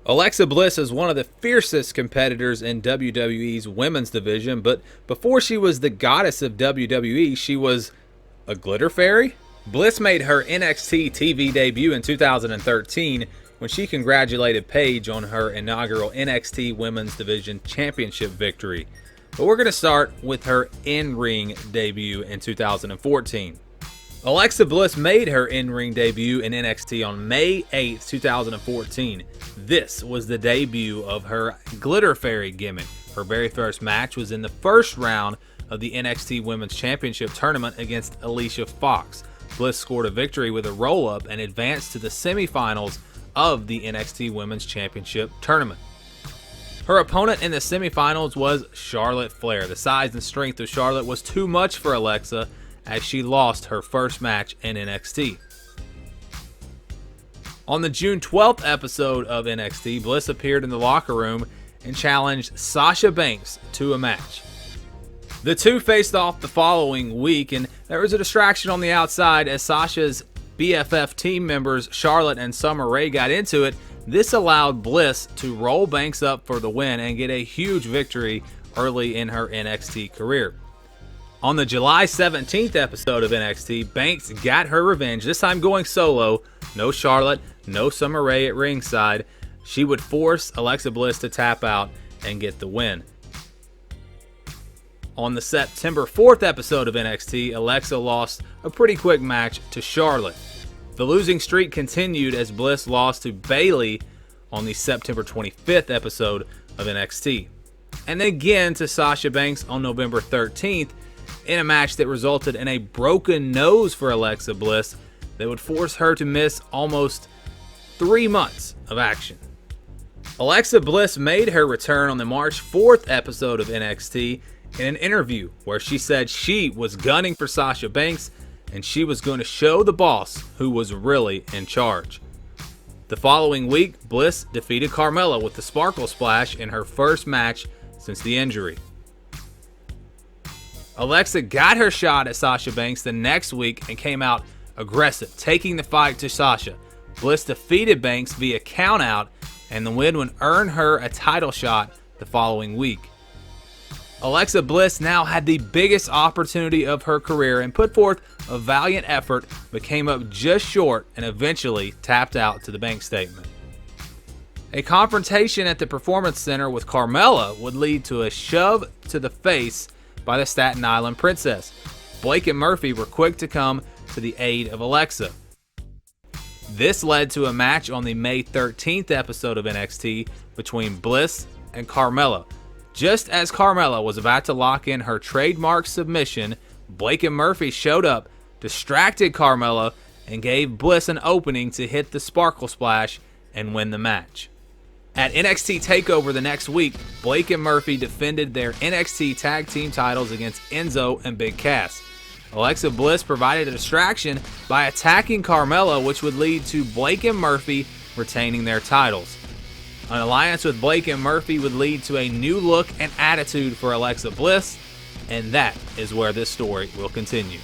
Alexa Bliss is one of the fiercest competitors in WWE's women's division, but before she was the goddess of WWE, she was a glitter fairy? Bliss made her NXT TV debut in 2013 when she congratulated Paige on her inaugural NXT Women's Division Championship victory. But we're going to start with her in-ring debut in 2014. Alexa Bliss made her in-ring debut in NXT on May 8, 2014. This was the debut of her Glitter Fairy gimmick. Her very first match was in the first round of the NXT Women's Championship tournament against Alicia Fox. Bliss scored a victory with a roll-up and advanced to the semifinals of the NXT Women's Championship tournament. Her opponent in the semifinals was Charlotte Flair. The size and strength of Charlotte was too much for Alexa, as she lost her first match in NXT. On the June 12th episode of NXT, Bliss appeared in the locker room and challenged Sasha Banks to a match. The two faced off the following week, and there was a distraction on the outside as Sasha's BFF team members Charlotte and Summer Rae got into it. This allowed Bliss to roll Banks up for the win and get a huge victory early in her NXT career. On the July 17th episode of NXT, Banks got her revenge, this time going solo. No Charlotte, no Summer Rae at ringside. She would force Alexa Bliss to tap out and get the win. On the September 4th episode of NXT, Alexa lost a pretty quick match to Charlotte. The losing streak continued as Bliss lost to Bayley on the September 25th episode of NXT. And then again to Sasha Banks on November 13th, in a match that resulted in a broken nose for Alexa Bliss that would force her to miss almost 3 months of action. Alexa Bliss made her return on the March 4th episode of NXT in an interview where she said she was gunning for Sasha Banks and she was going to show the boss who was really in charge. The following week, Bliss defeated Carmella with the Sparkle Splash in her first match since the injury. Alexa got her shot at Sasha Banks the next week and came out aggressive, taking the fight to Sasha. Bliss defeated Banks via countout, and the win would earn her a title shot the following week. Alexa Bliss now had the biggest opportunity of her career and put forth a valiant effort, but came up just short and eventually tapped out to the Banks statement. A confrontation at the Performance Center with Carmella would lead to a shove to the face by the Staten Island Princess. Blake and Murphy were quick to come to the aid of Alexa. This led to a match on the May 13th episode of NXT between Bliss and Carmella. Just as Carmella was about to lock in her trademark submission, Blake and Murphy showed up, distracted Carmella, and gave Bliss an opening to hit the Sparkle Splash and win the match. At NXT TakeOver the next week, Blake and Murphy defended their NXT Tag Team titles against Enzo and Big Cass. Alexa Bliss provided a distraction by attacking Carmella, which would lead to Blake and Murphy retaining their titles. An alliance with Blake and Murphy would lead to a new look and attitude for Alexa Bliss, and that is where this story will continue.